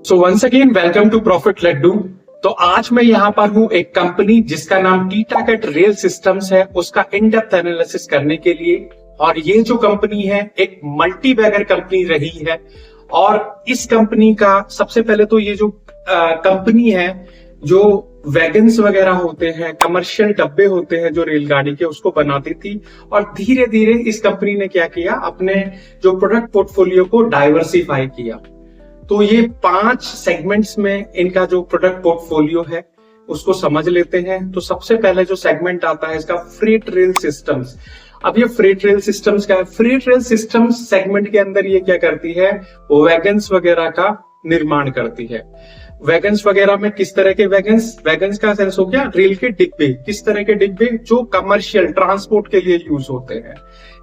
So once again welcome to profit Laddu. तो आज मैं यहाँ पर हूँ एक कंपनी जिसका नाम टीटागढ़ रेल सिस्टम्स है, उसका इन डेप्थ एनालिसिस करने के लिए। और ये जो कंपनी है एक मल्टी बैगर कंपनी रही है। और इस कंपनी का सबसे पहले तो ये जो कंपनी है जो वैगन्स वगैरह होते हैं, कमर्शियल डब्बे होते हैं जो रेलगाड़ी के, उसको बनाती थी। और धीरे धीरे इस कंपनी ने क्या किया, अपने जो प्रोडक्ट पोर्टफोलियो को डाइवर्सिफाई किया। तो ये 5 सेगमेंट्स में इनका जो प्रोडक्ट पोर्टफोलियो है उसको समझ लेते हैं। तो सबसे पहले जो सेगमेंट आता है इसका फ्रेट रेल सिस्टम्स। अब ये फ्रेट रेल सिस्टम्स क्या है? फ्रेट रेल सिस्टम्स सेगमेंट के अंदर ये क्या करती है, वैगन्स वगैरह का निर्माण करती है। वैगन्स वगैरह में किस तरह के वैगन्स, वैगन्स का सेंस हो गया रेल के डिब्बे, किस तरह के डिब्बे जो कमर्शियल ट्रांसपोर्ट के लिए यूज होते हैं,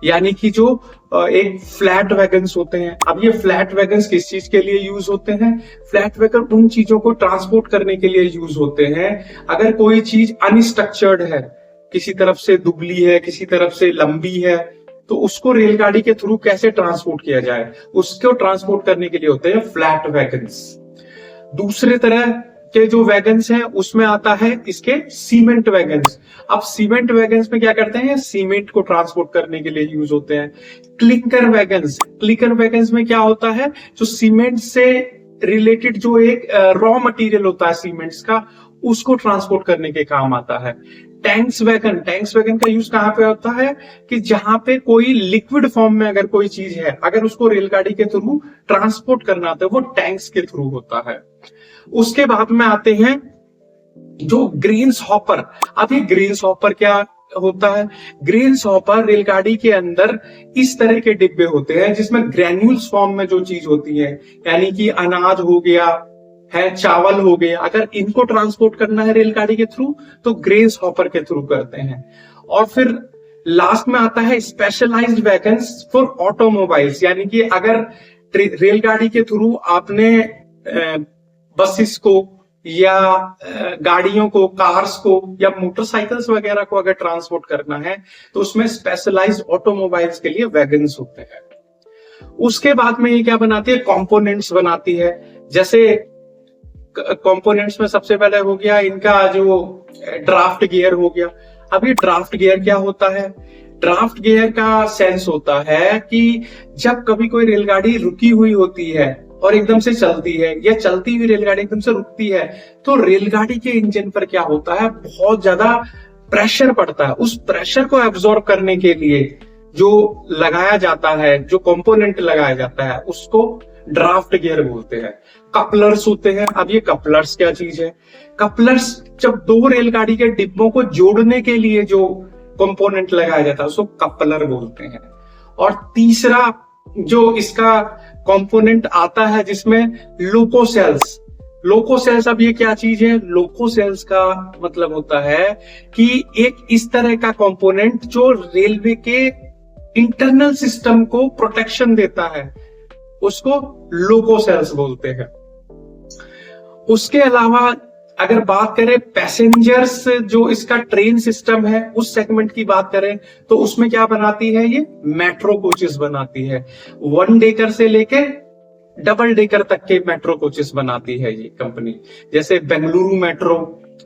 यानी कि जो एक फ्लैट वैगन्स होते हैं। अब ये फ्लैट वैगन्स किस चीज के लिए यूज होते हैं? फ्लैट वैगन उन चीजों को ट्रांसपोर्ट करने के लिए यूज होते हैं अगर कोई चीज अनस्ट्रक्चर्ड है, किसी तरफ से दुबली है, किसी तरफ से लंबी है, तो उसको रेलगाड़ी के थ्रू कैसे ट्रांसपोर्ट किया जाए, उसको ट्रांसपोर्ट करने के लिए होते हैं फ्लैट वैगन्स। दूसरे तरह के जो वैगन्स हैं उसमें आता है इसके सीमेंट वैगन्स। अब सीमेंट वैगन्स में क्या करते हैं, सीमेंट को ट्रांसपोर्ट करने के लिए यूज होते हैं। क्लिंकर वैगन्स, क्लिंकर वैगन्स में क्या होता है, जो सीमेंट से रिलेटेड जो एक रॉ मटेरियल होता है सीमेंट्स का, उसको ट्रांसपोर्ट करने के काम आता है। टैंक्स वैगन, टैंक्स वैगन का यूज कहां पे होता है कि जहां पे कोई लिक्विड फॉर्म में अगर कोई चीज है, अगर उसको रेलगाड़ी के थ्रू ट्रांसपोर्ट करना आता है, वो टैंक्स के थ्रू होता है। उसके बाद में आते हैं जो ग्रेन्स हॉपर। अब ये ग्रेन्स हॉपर क्या होता है? ग्रेन्स हॉपर रेलगाड़ी के अंदर इस तरह के डिब्बे होते हैं जिसमें ग्रेन्यूल्स फॉर्म में जो चीज होती है, यानी कि अनाज हो गया है, चावल हो गया, अगर इनको ट्रांसपोर्ट करना है रेलगाड़ी के थ्रू तो ग्रेन्स हॉपर के थ्रू करते हैं। और फिर लास्ट में आता है स्पेशलाइज्ड वैगन्स फॉर ऑटोमोबाइल्स, यानी कि अगर रेलगाड़ी के थ्रू आपने बसेस को या गाड़ियों को, कार्स को या मोटरसाइकिल्स वगैरह को अगर ट्रांसपोर्ट करना है तो उसमें स्पेशलाइज्ड ऑटोमोबाइल्स के लिए वैगन्स होते हैं। उसके बाद में ये क्या बनाती है, कंपोनेंट्स बनाती है। जैसे कंपोनेंट्स में सबसे पहले हो गया इनका जो ड्राफ्ट गियर हो गया। अब ये ड्राफ्ट गियर क्या होता है? ड्राफ्ट गियर का सेंस होता है कि जब कभी कोई रेलगाड़ी रुकी हुई होती है और एकदम से चलती है, या चलती हुई रेलगाड़ी एकदम से रुकती है, तो रेलगाड़ी के इंजन पर क्या होता है, बहुत ज्यादा प्रेशर पड़ता है। उस प्रेशर को एब्जॉर्ब करने के लिए जो लगाया जाता है, जो कंपोनेंट लगाया जाता है, उसको ड्राफ्ट गियर बोलते हैं। कपलर्स होते हैं। अब ये कपलर्स क्या चीज है? कपलर्स जब दो रेलगाड़ी के डिब्बों को जोड़ने के लिए जो कंपोनेंट लगाया जाता है उसको कपलर बोलते हैं। और तीसरा जो इसका कंपोनेंट आता है जिसमें लोकोसेल्स, लोकोसेल्स, अब ये क्या चीज है? लोकोसेल्स का मतलब होता है कि एक इस तरह का कंपोनेंट जो रेलवे के इंटरनल सिस्टम को प्रोटेक्शन देता है, उसको लोकोसेल्स बोलते हैं। उसके अलावा अगर बात करें पैसेंजर्स, जो इसका ट्रेन सिस्टम है उस सेगमेंट की बात करें तो उसमें क्या बनाती है, ये मेट्रो कोचेस बनाती है। 1 डेकर से लेके डबल डेकर तक के मेट्रो कोचेस बनाती है ये कंपनी। जैसे बेंगलुरु मेट्रो,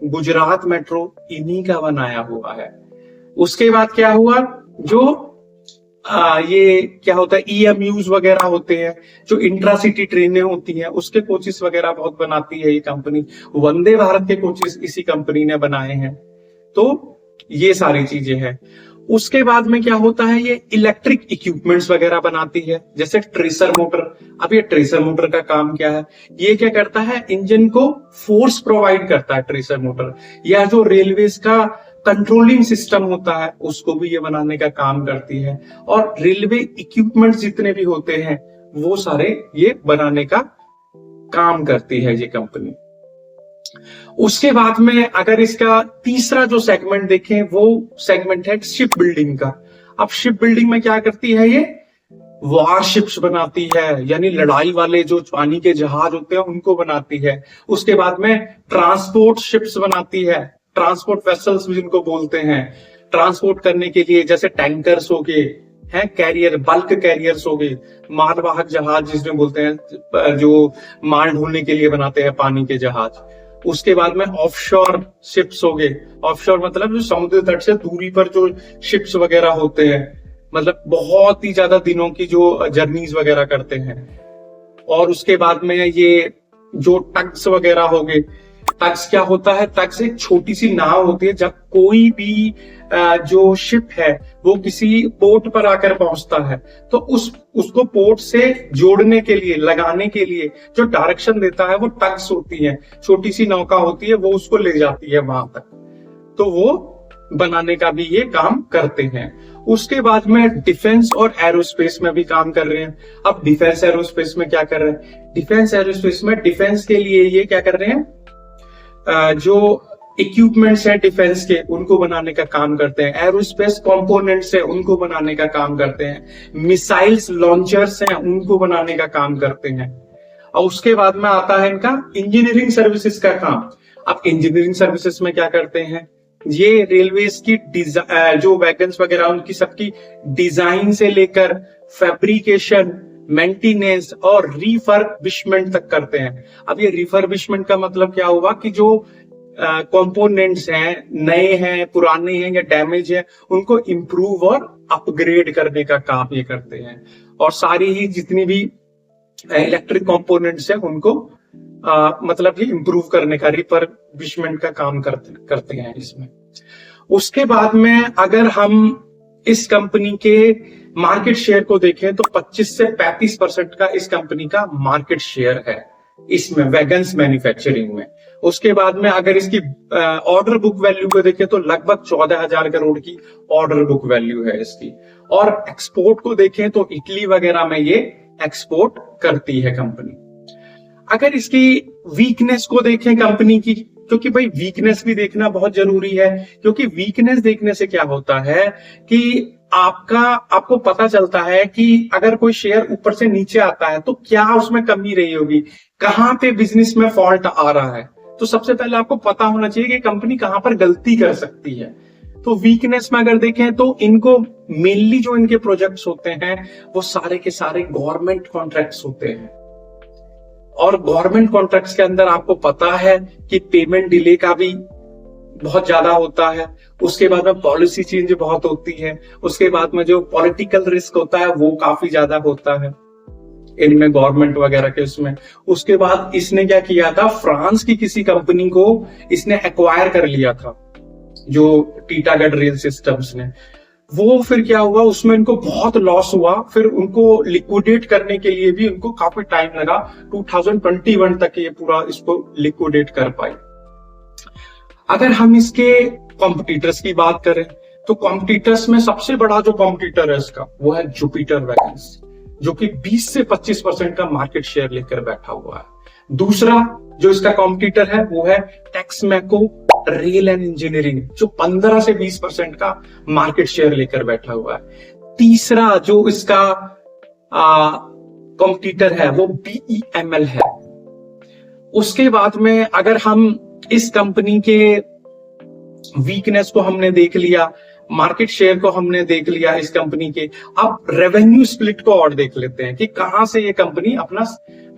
गुजरात मेट्रो, इन्हीं का बनाया हुआ है। उसके बाद क्या हुआ, जो ये क्या होता है, EMUs वगैरह होते हैं, जो इंट्रासिटी ट्रेनें होती हैं, उसके कोचेस वगैरह बहुत बनाती है ये कंपनी। वंदे भारत के कोचेस इसी कंपनी ने बनाए हैं। तो ये सारी चीजें हैं। उसके बाद में क्या होता है, ये इलेक्ट्रिक इक्विपमेंट्स वगैरह बनाती है, जैसे ट्रेसर मोटर। अब ये ट्रेसर मोटर का काम क्या है? ये क्या करता है, इंजन को फोर्स प्रोवाइड करता है ट्रेसर मोटर। या जो रेलवेज का कंट्रोलिंग सिस्टम होता है उसको भी ये बनाने का काम करती है। और रेलवे इक्विपमेंट्स जितने भी होते हैं वो सारे ये बनाने का काम करती है ये कंपनी। उसके बाद में अगर इसका तीसरा जो सेगमेंट देखें वो सेगमेंट है शिप बिल्डिंग का। अब शिप बिल्डिंग में क्या करती है, ये वारशिप्स बनाती है, यानी लड़ाई वाले जो पानी के जहाज होते हैं उनको बनाती है। उसके बाद में ट्रांसपोर्ट शिप्स बनाती है, ट्रांसपोर्ट वेसल्स जिनको बोलते हैं, ट्रांसपोर्ट करने के लिए, जैसे टैंकर्स हो गए, हैं कैरियर, बल्क कैरियर्स हो गए, मालवाहक जहाज जिसमें बोलते हैं, जो माल ढोने के लिए बनाते हैं पानी के जहाज। उसके बाद में ऑफशोर शिप्स हो गए। ऑफशोर मतलब जो समुद्र तट से दूरी पर जो शिप्स वगैरह होते हैं, मतलब बहुत ही ज्यादा दिनों की जो जर्नीज वगैरह करते हैं। और उसके बाद में ये जो टग्स वगैरह हो गए। टग्स क्या होता है? टग्स एक छोटी सी नाव होती है, जब कोई भी जो शिप है वो किसी पोर्ट पर आकर पहुंचता है तो उसको पोर्ट से जोड़ने के लिए, लगाने के लिए जो डायरेक्शन देता है वो टग्स होती है, छोटी सी नौका होती है, वो उसको ले जाती है वहां तक। तो वो बनाने का भी ये काम करते हैं। उसके बाद में डिफेंस और एरोस्पेस में भी काम कर रहे हैं। अब डिफेंस एरोस्पेस में क्या कर रहे हैं? डिफेंस एरोस्पेस में डिफेंस के लिए ये क्या कर रहे हैं, जो इक्विपमेंट्स हैं डिफेंस के उनको बनाने का काम करते हैं। एरोस्पेस कंपोनेंट्स है उनको बनाने का काम करते हैं। मिसाइल्स लॉन्चर्स हैं उनको बनाने का काम करते हैं। और उसके बाद में आता है इनका इंजीनियरिंग सर्विसेज का काम। अब इंजीनियरिंग सर्विसेज में क्या करते हैं? ये रेलवेज की जो वैगन्स वगैरह उनकी सबकी डिजाइन से लेकर फैब्रिकेशन, मेंटेनेंस और रिफर्बिशमेंट तक करते हैं। अब ये रिफर्बिशमेंट का मतलब क्या हुआ कि जो कंपोनेंट्स हैं, नए हैं, पुराने हैं या डैमेज हैं, उनको इंप्रूव और अपग्रेड करने का काम ये करते हैं। और सारी ही जितनी भी इलेक्ट्रिक कंपोनेंट्स हैं उनको मतलब ये इंप्रूव करने का, रिफर्बिशमेंट का काम करते हैं इसमें। उसके बाद में अगर हम इस कंपनी के मार्केट शेयर को देखें तो 25 से 35% का इस कंपनी का मार्केट शेयर है इसमें, वैगन्स मैन्युफैक्चरिंग में। उसके बाद में अगर इसकी ऑर्डर बुक वैल्यू को देखें तो लगभग 14,000 करोड़ की ऑर्डर बुक वैल्यू है इसकी। और एक्सपोर्ट को देखें तो इटली वगैरह में ये एक्सपोर्ट करती है कंपनी। अगर इसकी वीकनेस को देखें कंपनी की, क्योंकि भाई वीकनेस भी देखना बहुत जरूरी है, क्योंकि वीकनेस देखने से क्या होता है कि आपको पता चलता है कि अगर कोई शेयर ऊपर से नीचे आता है तो क्या उसमें कमी रही होगी, कहां पे बिजनेस में फॉल्ट आ रहा है। तो सबसे पहले आपको पता होना चाहिए कि कंपनी कहां पर गलती कर सकती है। तो वीकनेस में अगर देखें तो इनको मेनली जो इनके प्रोजेक्ट्स होते हैं वो सारे के सारे गवर्नमेंट कॉन्ट्रैक्ट्स होते हैं। और गवर्नमेंट कॉन्ट्रैक्ट्स के अंदर आपको पता है कि पेमेंट डिले का भी बहुत ज्यादा होता है। उसके बाद में पॉलिसी चेंज बहुत होती है। उसके बाद में जो पॉलिटिकल रिस्क होता है वो काफी ज्यादा होता है इनमें, गवर्नमेंट वगैरह के उसमें। उसके बाद इसने क्या किया था, फ्रांस की किसी कंपनी को इसने एक्वायर कर लिया था, जो टीटागढ़ रेल सिस्टम्स ने। वो फिर क्या हुआ, उसमें इनको बहुत लॉस हुआ। फिर उनको लिक्विडेट करने के लिए भी उनको काफी टाइम लगा, 2021 तक ये पूरा इसको लिक्विडेट कर पाई। अगर हम इसके कॉम्पिटिटर्स की बात करें तो कॉम्पिटिटर्स में सबसे बड़ा जो कॉम्पिटिटर है इसका वो है जुपिटर वैगन्स, जो कि 20 से 25% का मार्केट शेयर लेकर बैठा हुआ है। दूसरा जो इसका कॉम्पिटिटर है वो है टेक्समैको रेल एंड इंजीनियरिंग, जो 15 से 20% का मार्केट शेयर लेकर बैठा हुआ है। तीसरा जो इसका कॉम्पिटिटर है वो BEML है। उसके बाद में अगर हम इस कंपनी के वीकनेस को हमने देख लिया, मार्केट शेयर को हमने देख लिया इस कंपनी के, अब रेवेन्यू स्प्लिट को और देख लेते हैं कि कहां से ये कंपनी अपना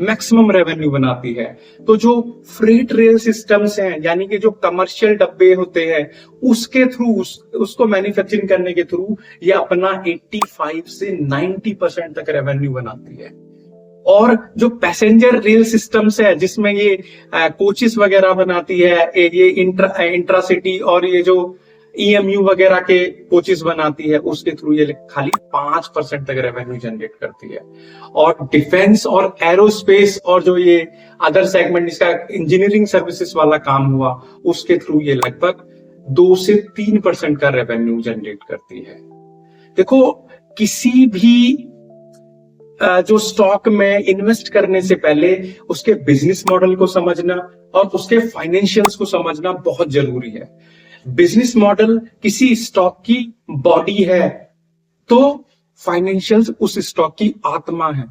मैक्सिमम रेवेन्यू बनाती है। तो जो फ्रेट रेल सिस्टम्स हैं, यानी कि जो कमर्शियल डब्बे होते हैं, उसके थ्रू उसको मैन्युफैक्चरिंग करने के थ्रू ये अपना 85 से 90% तक रेवेन्यू बनाती है। और जो पैसेंजर रेल सिस्टम्स है जिसमें ये कोचेस वगैरह बनाती है, ये इंट्रासिटी और ये जो EMU वगैरह के कोचेस बनाती है, उसके थ्रू ये खाली 5% तक रेवेन्यू जनरेट करती है। और डिफेंस और एरोस्पेस और जो ये अदर सेगमेंट इसका इंजीनियरिंग सर्विसेज वाला काम हुआ, उसके थ्रू ये लगभग 2 से 3% का रेवेन्यू जनरेट करती है। देखो, किसी भी जो स्टॉक में इन्वेस्ट करने से पहले उसके बिजनेस मॉडल को समझना और उसके फाइनेंशियल्स को समझना बहुत जरूरी है। बिजनेस मॉडल किसी स्टॉक की बॉडी है तो फाइनेंशियल्स उस स्टॉक की आत्मा है।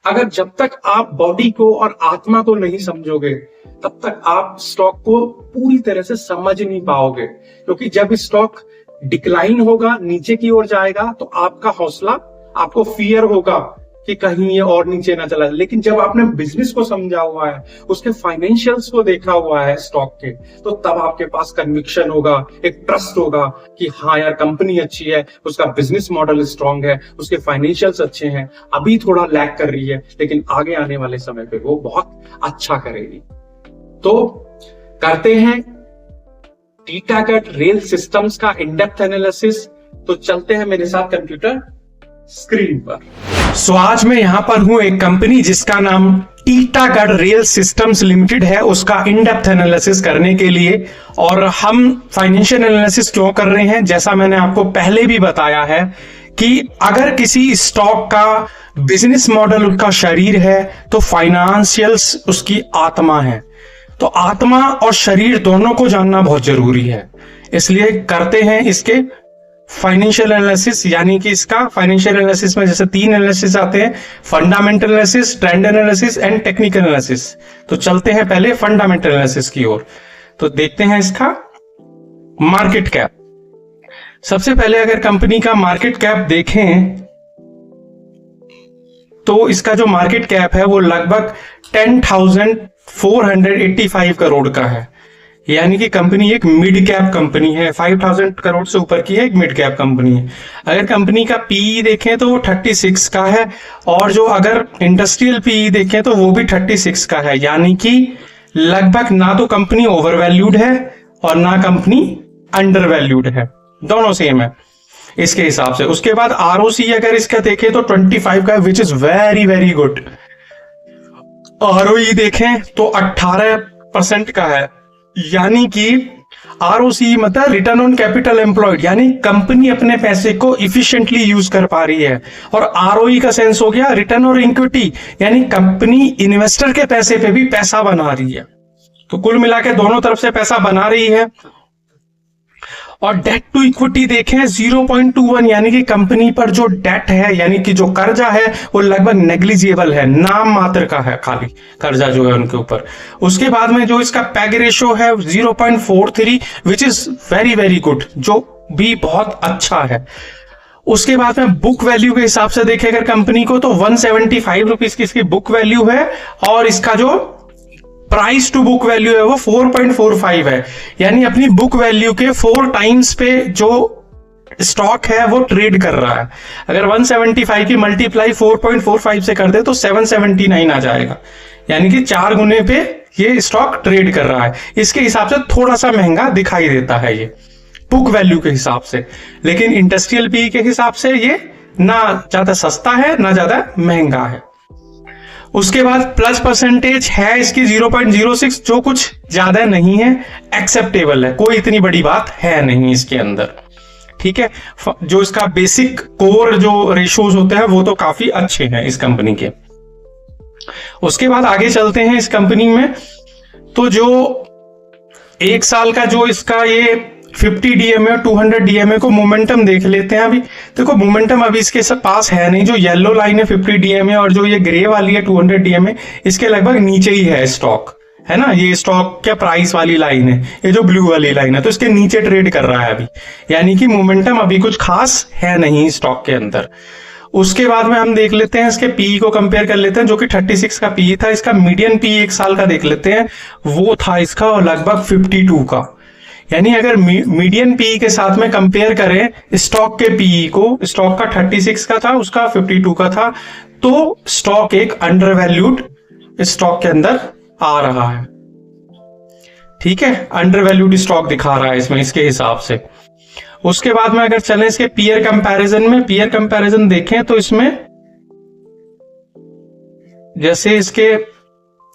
अगर जब तक आप बॉडी को और आत्मा को नहीं समझोगे तब तक आप स्टॉक को पूरी तरह से समझ नहीं पाओगे, क्योंकि जब स्टॉक डिक्लाइन होगा, नीचे की ओर जाएगा, तो आपका हौसला, आपको फियर होगा कि कहीं ये और नीचे ना चला। लेकिन जब आपने बिजनेस को समझा हुआ है, उसके फाइनेंशियल्स को देखा हुआ है स्टॉक के, तो तब आपके पास कन्विक्शन होगा, एक ट्रस्ट होगा कि हाँ यार कंपनी अच्छी है, उसका बिजनेस मॉडल स्ट्रांग है, उसके फाइनेंशियल्स अच्छे हैं, अभी थोड़ा लैग कर रही है लेकिन आगे आने वाले समय पे वो बहुत अच्छा करेगी। तो करते हैं टीटागेट रेल सिस्टम्स का इन-डेप्थ एनालिसिस। तो चलते हैं मेरे साथ कंप्यूटर स्क्रीन पर। सो आज मैं यहां पर हूं एक कंपनी जिसका नाम टीटागेट रेल सिस्टम्स लिमिटेड है, उसका इन-डेप्थ एनालिसिस करने के लिए। और हम फाइनेंशियल एनालिसिस क्यों कर रहे हैं, जैसा मैंने आपको पहले भी बताया है कि अगर किसी स्टॉक का बिजनेस मॉडल उसका शरीर है तो फाइनेंशियल्स उसकी आत्मा है। तो आत्मा और शरीर दोनों को जानना बहुत जरूरी है, इसलिए करते हैं इसके फाइनेंशियल एनालिसिस। यानी कि इसका फाइनेंशियल एनालिसिस में जैसे 3 एनालिसिस आते हैं, fundamental analysis, trend analysis and technical analysis. तो चलते हैं पहले फंडामेंटल एनालिसिस की ओर। तो देखते हैं इसका मार्केट कैप। सबसे पहले अगर कंपनी का मार्केट कैप देखें तो इसका जो मार्केट कैप है वो लगभग 10,485 करोड़ का है। यानी कि कंपनी एक मिड कैप कंपनी है, 5,000 करोड़ से ऊपर की है, एक मिड कैप कंपनी है। अगर कंपनी का पीई देखें तो वो 36 का है, और जो अगर इंडस्ट्रियल पीई देखें तो वो भी 36 का है। यानी कि लगभग ना तो कंपनी ओवर वैल्यूड है और ना कंपनी अंडर वैल्यूड है, दोनों सेम है इसके हिसाब से। उसके बाद आरओसी अगर इसका देखें तो 25 का है, which is very very good. ROE देखें तो 18% का है। यानी कि आरओसी मतलब रिटर्न ऑन कैपिटल एम्प्लॉयड, यानी कंपनी अपने पैसे को इफिशिएंटली यूज कर पा रही है। और आरओई का सेंस हो गया रिटर्न ऑन इक्विटी, यानी कंपनी इन्वेस्टर के पैसे पे भी पैसा बना रही है। तो कुल मिला के दोनों तरफ से पैसा बना रही है। और डेट टू इक्विटी देखें 0.21, यानी कि कंपनी पर जो डेट है यानी कि जो कर्जा है वो लगभग नेग्लिजिबल है, नाम मात्र का है खाली कर्जा जो है उनके ऊपर। उसके बाद में जो इसका पैग रेशो है 0.43, which is very very good, जो भी बहुत अच्छा है। उसके बाद में बुक वैल्यू के हिसाब से देखें अगर कंपनी को तो 175 रुपीज की इसकी बुक वैल्यू है, और इसका जो प्राइस टू बुक वैल्यू है वो 4.45 है। यानी अपनी बुक वैल्यू के 4 टाइम्स पे जो स्टॉक है वो ट्रेड कर रहा है। अगर 175 की मल्टीप्लाई 4.45 से कर दे तो 779 आ जाएगा, यानी कि 4 गुने पे ये स्टॉक ट्रेड कर रहा है। इसके हिसाब से थोड़ा सा महंगा दिखाई देता है ये बुक वैल्यू के हिसाब से, लेकिन इंडस्ट्रियल पी के हिसाब से ये ना ज्यादा सस्ता है ना ज्यादा महंगा है। उसके बाद प्लस परसेंटेज है इसकी 0.06, जो कुछ ज्यादा नहीं है, एक्सेप्टेबल है, कोई इतनी बड़ी बात है नहीं इसके अंदर। ठीक है, जो इसका बेसिक कोर जो रेशोज होते हैं वो तो काफी अच्छे हैं इस कंपनी के। उसके बाद आगे चलते हैं इस कंपनी में। तो जो 1 साल का जो इसका ये 50 डीएमए 200 डीएमए को मोमेंटम देख लेते हैं। अभी देखो मोमेंटम अभी इसके पास है नहीं, जो येलो लाइन है 50 डीएमए और जो ये ग्रे वाली है 200 डीएमए, इसके लगभग नीचे ही है स्टॉक, है ना। ये स्टॉक क्या प्राइस वाली लाइन है, ये जो ब्लू वाली लाइन है, तो इसके नीचे ट्रेड कर रहा है अभी, यानी कि मोमेंटम अभी कुछ खास है नहीं स्टॉक के अंदर। उसके बाद में हम देख लेते हैं इसके पीई को कंपेयर कर लेते हैं, जो कि 36 का पीई था। इसका मीडियन पीई 1 साल का देख लेते हैं, वो था इसका लगभग 52 का। यानी अगर मीडियन पीई के साथ में कंपेयर करें स्टॉक के पीई को, स्टॉक का 36 का था, उसका 52 का था, तो स्टॉक एक अंडर वैल्यूड स्टॉक के अंदर आ रहा है। ठीक है, अंडर वैल्यूड स्टॉक दिखा रहा है इसमें इसके हिसाब से। उसके बाद में अगर चलें इसके पीयर कंपैरिजन में, पीयर कंपैरिजन देखें तो इसमें जैसे इसके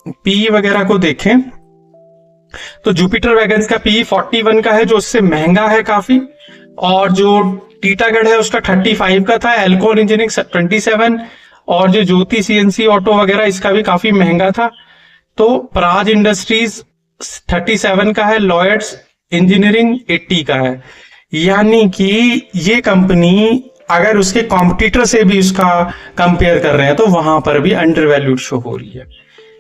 पीई वगैरह को देखें तो जुपिटर वैगन्स का पीई 41 का है, जो उससे महंगा है काफी। और जो टीटागढ़ है उसका 35 का था, एल्कोर इंजीनियरिंग 27, और जो ज्योति सीएनसी ऑटो वगैरह इसका भी काफी महंगा था। तो प्राज इंडस्ट्रीज 37 का है, लॉयड्स इंजीनियरिंग 80 का है। यानी कि ये कंपनी अगर उसके कॉम्पिटिटर से भी उसका कंपेयर कर रहे हैं तो वहां पर भी अंडर वैल्यूड शो हो रही है।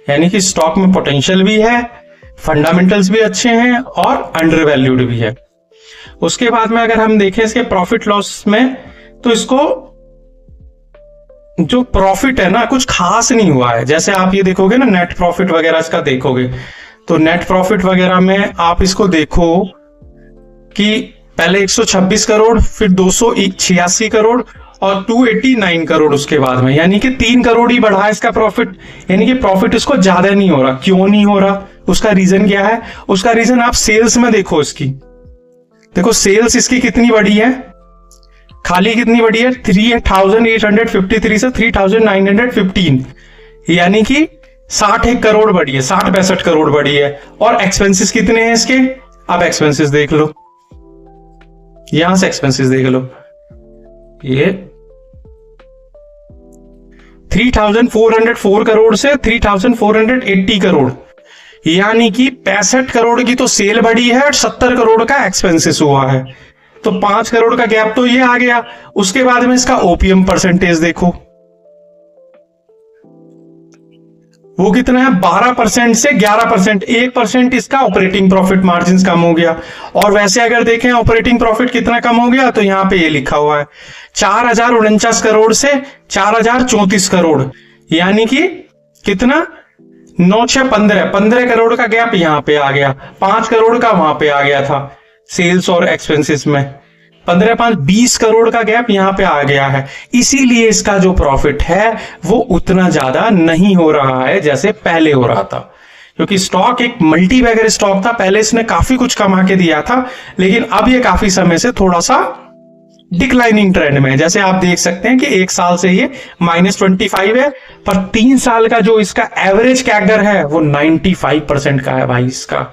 यानी कि स्टॉक में पोटेंशियल भी है, फंडामेंटल्स भी अच्छे हैं और अंडर वैल्यूड भी है। उसके बाद में अगर हम देखें इसके प्रॉफिट लॉस में, तो इसको जो प्रॉफिट है ना कुछ खास नहीं हुआ है। जैसे आप ये देखोगे ना नेट प्रॉफिट वगैरह इसका देखोगे, तो नेट प्रॉफिट वगैरह में आप इसको देखो कि पहले 126 करोड़, फिर 286 करोड़ और 289 करोड़ उसके बाद में, यानी कि 3 करोड़ ही बढ़ा है इसका प्रॉफिट। यानी कि प्रॉफिट इसको ज्यादा नहीं हो रहा। क्यों नहीं हो रहा, उसका रीजन क्या है? उसका रीजन आप सेल्स में देखो इसकी। देखो सेल्स इसकी कितनी बड़ी है, खाली कितनी बड़ी है, 3853 से 3915, यानी कि 61 करोड़ बढ़ी है, 60-62 करोड़ बढ़ी है। और एक्सपेंसेस कितने हैं इसके, आप एक्सपेंसेस देख लो, यहां से एक्सपेंसेस देख लो, ये 3404 करोड़ से 3480 करोड़, यानी कि 65 करोड़ की तो सेल बढ़ी है और 70 करोड़ का एक्सपेंसेस हुआ है। तो 5 करोड़ का गैप तो ये आ गया। उसके बाद में इसका ओपीएम परसेंटेज देखो, वो कितना है, 12% से 11%, 1% इसका ऑपरेटिंग प्रॉफिट मार्जिन कम हो गया। और वैसे अगर देखें ऑपरेटिंग प्रॉफिट कितना कम हो गया, तो यहां पे ये लिखा हुआ है 4049 करोड़ से 4034 करोड़, यानी कि कितना, 9-6-15 करोड़ का गैप यहां पे आ गया। 5 करोड़ का वहां पे आ गया था सेल्स और एक्सपेंसेस में, 15-5-20 करोड़ का गैप यहां पे आ गया है। इसीलिए इसका जो प्रॉफिट है वो उतना ज्यादा नहीं हो रहा है जैसे पहले हो रहा था, क्योंकि स्टॉक एक मल्टी बैगर स्टॉक था। पहले इसने काफी कुछ कमा के दिया था, लेकिन अब ये काफी समय से थोड़ा सा डिक्लाइनिंग ट्रेंड में है। जैसे आप देख सकते हैं कि 1 साल से ये -25 है, पर 3 साल का जो इसका एवरेज कैगर है वो 95% का है भाई इसका,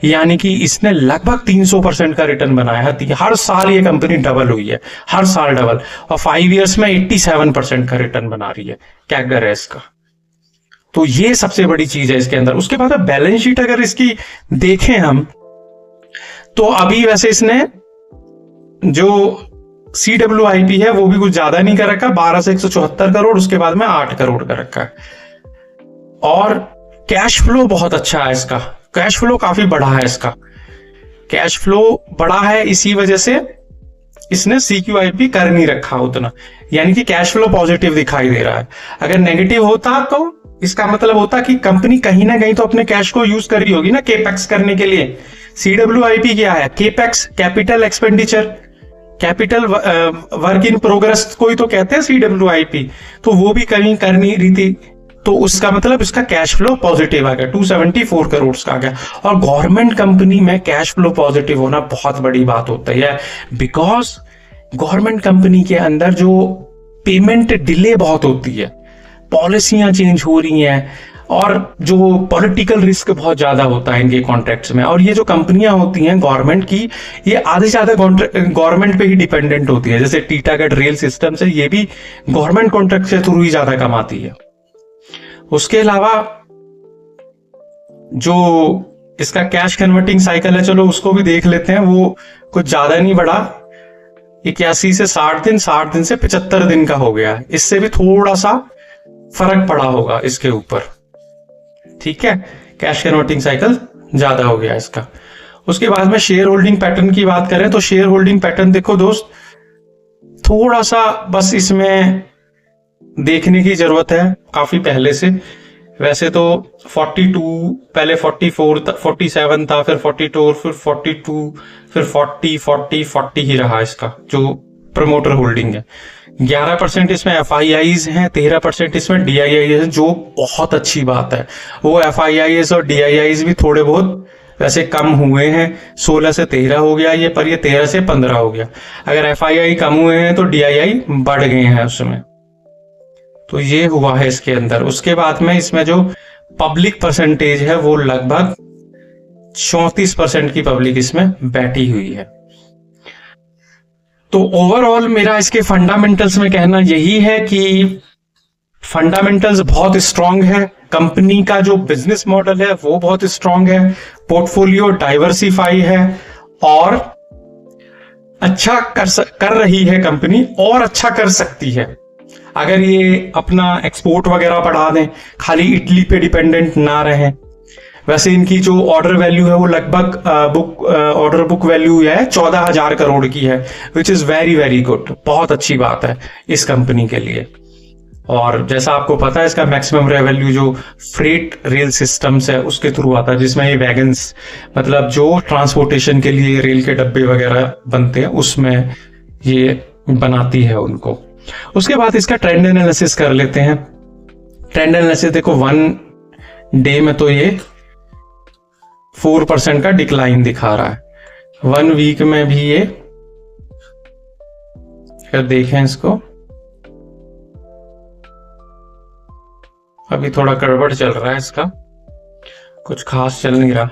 यानी कि इसने लगभग 300% का रिटर्न बनाया है। हर साल ये कंपनी डबल हुई है, हर साल डबल, और 5 इयर्स में 87% का रिटर्न बना रही है, कैगर है इसका। तो ये सबसे बड़ी चीज है इसके अंदर। उसके बाद बैलेंस शीट अगर इसकी देखें हम, तो अभी वैसे इसने जो CWIP है वो भी कुछ ज्यादा नहीं कर रखा, 12 से 174 करोड़, उसके बाद में 8 करोड़ का रखा है। और कैश फ्लो बहुत अच्छा है इसका, कैश फ्लो काफी बड़ा है इसका। कैश फ्लो बड़ा है इसी वजह से इसने CQIP कर नहीं रखा उतना, यानी कि कैश फ्लो पॉजिटिव दिखाई दे रहा है। अगर नेगेटिव होता तो इसका मतलब होता कि कंपनी कहीं ना कहीं तो अपने कैश को यूज कर रही होगी ना केपेक्स करने के लिए। CWIP क्या है, capex, capital expenditure, capital work in progress कोई तो कहते हैं CWIP, तो वो भी कहीं कर नहीं रही थी, तो उसका मतलब इसका कैश फ्लो पॉजिटिव आ गया, 274 करोड़ का आ गया। और गवर्नमेंट कंपनी में कैश फ्लो पॉजिटिव होना बहुत बड़ी बात होती है, बिकॉज गवर्नमेंट कंपनी के अंदर जो पेमेंट डिले बहुत होती है, पॉलिसियां चेंज हो रही हैं, और जो पॉलिटिकल रिस्क बहुत ज्यादा होता है इनके कॉन्ट्रैक्ट्स में। और ये जो कंपनियां होती हैं गवर्नमेंट की, ये आधे से ज्यादा गवर्नमेंट पे ही डिपेंडेंट होती है। जैसे टीटागढ़ रेल सिस्टम से, ये भी गवर्नमेंट कॉन्ट्रैक्ट से थ्रू ही ज्यादा कमाती है। उसके अलावा जो इसका कैश कन्वर्टिंग साइकिल है, चलो उसको भी देख लेते हैं, वो कुछ ज्यादा नहीं बढ़ा, 81 से 60 दिन, 60 दिन से 75 दिन का हो गया। इससे भी थोड़ा सा फर्क पड़ा होगा इसके ऊपर, ठीक है, कैश कन्वर्टिंग साइकिल ज्यादा हो गया इसका। उसके बाद में शेयर होल्डिंग पैटर्न की बात करें, तो शेयर होल्डिंग पैटर्न देखो दोस्त, थोड़ा सा बस इसमें देखने की जरूरत है काफी पहले से। वैसे तो 42, पहले 44 47 था, फिर 42, फिर 42, फिर 40 ही रहा इसका जो प्रमोटर होल्डिंग है। 11% इसमें FIIs हैं, 13% इसमें DIIs हैं, जो बहुत अच्छी बात है। वो FIIs और DIIs भी थोड़े बहुत वैसे कम हुए हैं, 16 से 13 हो गया ये, पर ये 13 से 15 हो गया। अगर FII कम हुए हैं तो DII बढ़ गए हैं उसमें, तो ये हुआ है इसके अंदर। उसके बाद में इसमें जो पब्लिक परसेंटेज है वो लगभग 34% की पब्लिक इसमें बैठी हुई है। तो ओवरऑल मेरा इसके फंडामेंटल्स में कहना यही है कि फंडामेंटल्स बहुत स्ट्रांग है, कंपनी का जो बिजनेस मॉडल है वो बहुत स्ट्रांग है, पोर्टफोलियो डाइवर्सिफाई है, और अच्छा कर रही है कंपनी, और अच्छा कर सकती है अगर ये अपना एक्सपोर्ट वगैरह बढ़ा दें, खाली इटली पे डिपेंडेंट ना रहें। वैसे इनकी जो ऑर्डर वैल्यू है वो लगभग ऑर्डर बुक वैल्यू है 14,000 करोड़ की है, which is very very good. बहुत अच्छी बात है इस कंपनी के लिए। और जैसा आपको पता है इसका मैक्सिमम रेवेन्यू जो फ्रेट रेल सिस्टम्स है उसके थ्रू आता है, जिसमें ये वैगन्स मतलब जो ट्रांसपोर्टेशन के लिए रेल के डब्बे वगैरह बनते हैं उसमें ये बनाती है उनको। उसके बाद इसका ट्रेंड एनालिसिस कर लेते हैं। ट्रेंड एनालिसिस देखो 1 डे में तो ये 4% का डिक्लाइन दिखा रहा है। 1 वीक में भी ये, अगर देखें इसको, अभी थोड़ा गड़बड़ चल रहा है इसका, कुछ खास चल नहीं रहा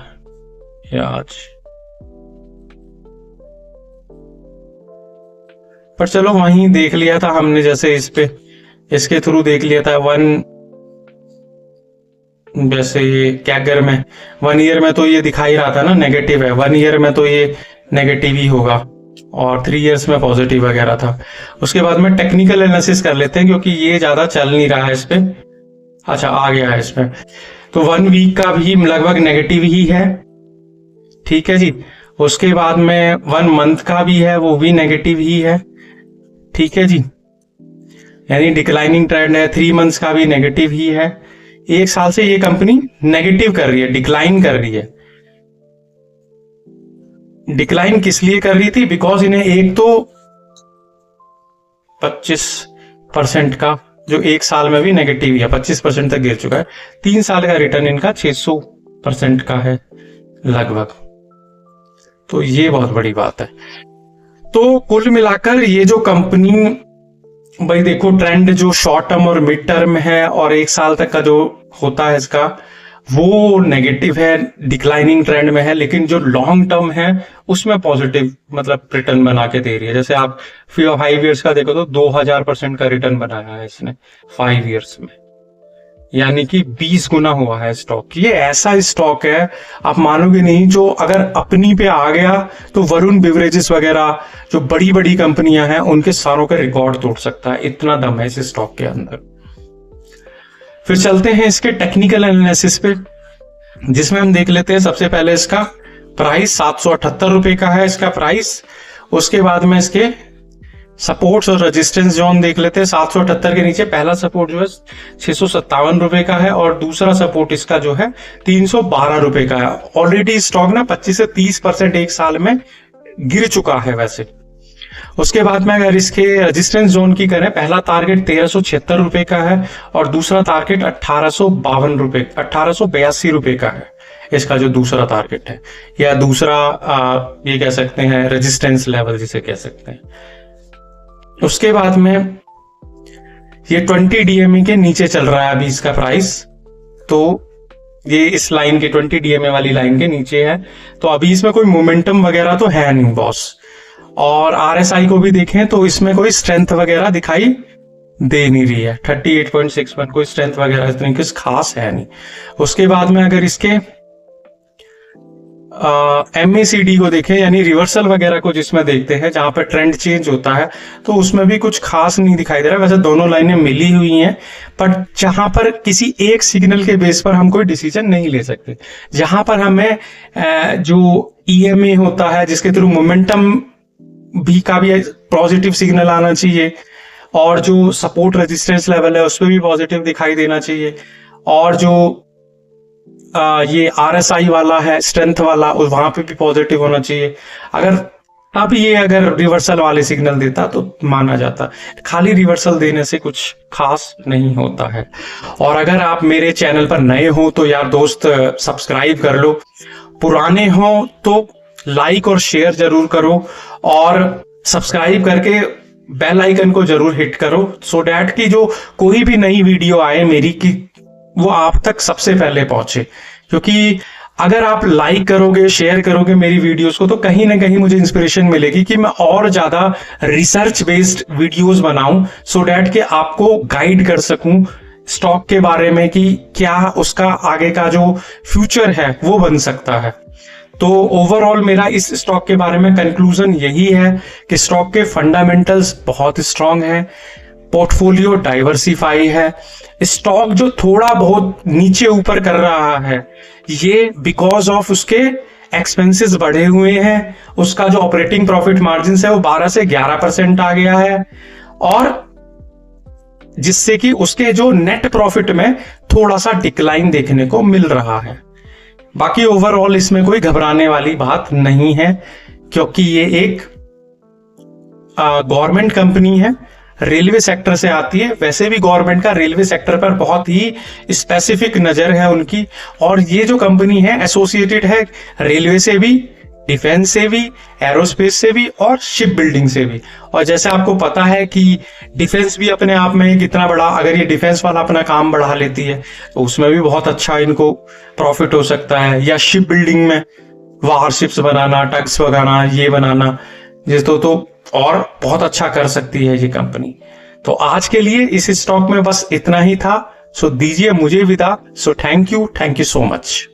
ये आज, पर चलो वहीं देख लिया था हमने, जैसे इस पे इसके थ्रू देख लिया था। जैसे ये कैगर में 1 ईयर में तो ये दिखा ही रहा था ना नेगेटिव है, 1 ईयर में तो ये नेगेटिव ही होगा, और 3 इयर्स में पॉजिटिव वगैरह था। उसके बाद में टेक्निकल एनालिसिस कर लेते हैं क्योंकि ये ज्यादा चल नहीं रहा है इस पे। अच्छा आ गया है इसमें, तो 1 वीक का भी लगभग नेगेटिव ही है, ठीक है जी। उसके बाद में 1 मंथ का भी है, वो भी नेगेटिव ही है, ठीक है जी, यानी डिक्लाइनिंग ट्रेंड है। 3 मंथ्स का भी नेगेटिव ही है। 1 साल से ये कंपनी नेगेटिव कर रही है, डिक्लाइन कर रही है। डिक्लाइन किस लिए कर रही थी? बिकॉज इन्हें एक तो 25% का जो 1 साल में भी नेगेटिव है, 25% तक गिर चुका है। 3 साल का रिटर्न इनका 600% का है लगभग, तो ये बहुत बड़ी बात है। तो कुल मिलाकर ये जो कंपनी, भाई देखो ट्रेंड जो शॉर्ट टर्म और मिड टर्म है और 1 साल तक का जो होता है इसका, वो नेगेटिव है, डिक्लाइनिंग ट्रेंड में है, लेकिन जो लॉन्ग टर्म है उसमें पॉजिटिव मतलब रिटर्न बना के दे रही है। जैसे आप 5 इयर्स का देखो तो 2000% का रिटर्न बनाया है इसने 5 इयर्स में, यानी कि 20 गुना हुआ है स्टॉक। ये ऐसा स्टॉक है आप मानोगे नहीं, जो अगर अपनी पे आ गया तो वरुण बेवरेजेस वगैरह जो बड़ी बड़ी कंपनियां हैं उनके सारों का रिकॉर्ड तोड़ सकता है, इतना दम है इस स्टॉक के अंदर। फिर चलते हैं इसके टेक्निकल एनालिसिस पे, जिसमें हम देख लेते हैं सबसे पहले इसका प्राइस 778 रुपए का है इसका प्राइस। उसके बाद में इसके सपोर्ट्स और रेजिस्टेंस जोन देख लेते हैं। 778 के नीचे पहला सपोर्ट जो है 657 रुपए का है, और दूसरा सपोर्ट इसका जो है 312 रुपए का है। ऑलरेडी स्टॉक ना 25 से 30% 1 साल में गिर चुका है वैसे। उसके बाद में अगर इसके रेजिस्टेंस जोन की करें, पहला टारगेट 1376 रुपए का है और दूसरा टारगेट 1882 रुपए का है। इसका जो दूसरा टारगेट है, या दूसरा ये कह सकते हैं रेजिस्टेंस लेवल जिसे कह सकते हैं। उसके बाद में ये 20 DMA के नीचे चल रहा है अभी इसका प्राइस, तो ये इस लाइन के 20 DMA वाली लाइन के नीचे है, तो अभी इसमें कोई मोमेंटम वगैरह तो है नहीं बॉस। और RSI को भी देखें तो इसमें कोई स्ट्रेंथ वगैरह दिखाई दे नहीं रही है, 38.61 कोई स्ट्रेंथ वगैरह इतनी कुछ खास है नहीं। उसके बाद में अगर इसके MACD को देखें, यानी रिवर्सल वगैरह को जिसमें देखते हैं जहां पर ट्रेंड चेंज होता है, तो उसमें भी कुछ खास नहीं दिखाई दे रहा है। वैसे दोनों लाइनें मिली हुई हैं, पर जहां पर किसी एक सिग्नल के बेस पर हम कोई डिसीजन नहीं ले सकते। जहां पर हमें जो EMA होता है जिसके थ्रू मोमेंटम भी का भी पॉजिटिव सिग्नल आना चाहिए, और जो सपोर्ट रेजिस्टेंस लेवल है उस पर भी पॉजिटिव दिखाई देना चाहिए, और जो ये RSI वाला है स्ट्रेंथ वाला वहां पे भी पॉजिटिव होना चाहिए। अगर रिवर्सल वाले सिग्नल देता तो माना जाता, खाली रिवर्सल देने से कुछ खास नहीं होता है। और अगर आप मेरे चैनल पर नए हो तो यार दोस्त सब्सक्राइब कर लो, पुराने हो तो लाइक और शेयर जरूर करो, और सब्सक्राइब करके बेल आइकन को जरूर हिट करो, सो डैट कि जो कोई भी नई वीडियो आए मेरी की वो आप तक सबसे पहले पहुंचे। क्योंकि अगर आप लाइक करोगे, शेयर करोगे मेरी वीडियोस को, तो कहीं ना कहीं मुझे इंस्पिरेशन मिलेगी कि मैं और ज्यादा रिसर्च बेस्ड वीडियोस बनाऊं, सो डैट कि आपको गाइड कर सकूं स्टॉक के बारे में कि क्या उसका आगे का जो फ्यूचर है वो बन सकता है। तो ओवरऑल मेरा इस स्टॉक के बारे में कंक्लूजन यही है कि स्टॉक के फंडामेंटल्स बहुत स्ट्रांग हैं, पोर्टफोलियो डाइवर्सिफाई है, स्टॉक जो थोड़ा बहुत नीचे ऊपर कर रहा है, ये बिकॉज ऑफ उसके एक्सपेंसेस बढ़े हुए हैं, उसका जो ऑपरेटिंग प्रॉफिट मार्जिन है वो 12 से 11% आ गया है, और जिससे कि उसके जो नेट प्रॉफिट में थोड़ा सा डिक्लाइन देखने को मिल रहा है। बाकी ओवरऑल इसमें कोई घबराने वाली बात नहीं है, क्योंकि ये एक गवर्नमेंट कंपनी है, रेलवे सेक्टर से आती है। वैसे भी गवर्नमेंट का रेलवे सेक्टर पर बहुत ही स्पेसिफिक नजर है उनकी, और ये जो कंपनी है एसोसिएटेड है रेलवे से भी, डिफेंस से भी, एरोस्पेस से भी और शिप बिल्डिंग से भी। और जैसे आपको पता है कि डिफेंस भी अपने आप में कितना बड़ा, अगर ये डिफेंस वाला अपना काम बढ़ा लेती है तो उसमें भी बहुत अच्छा इनको प्रॉफिट हो सकता है। या शिप बिल्डिंग में वारशिप्स बनाना, टग्स बनाना, ये बनाना, जिस तो और बहुत अच्छा कर सकती है ये कंपनी। तो आज के लिए इस स्टॉक में बस इतना ही था। सो दीजिए मुझे विदा। So thank you so much.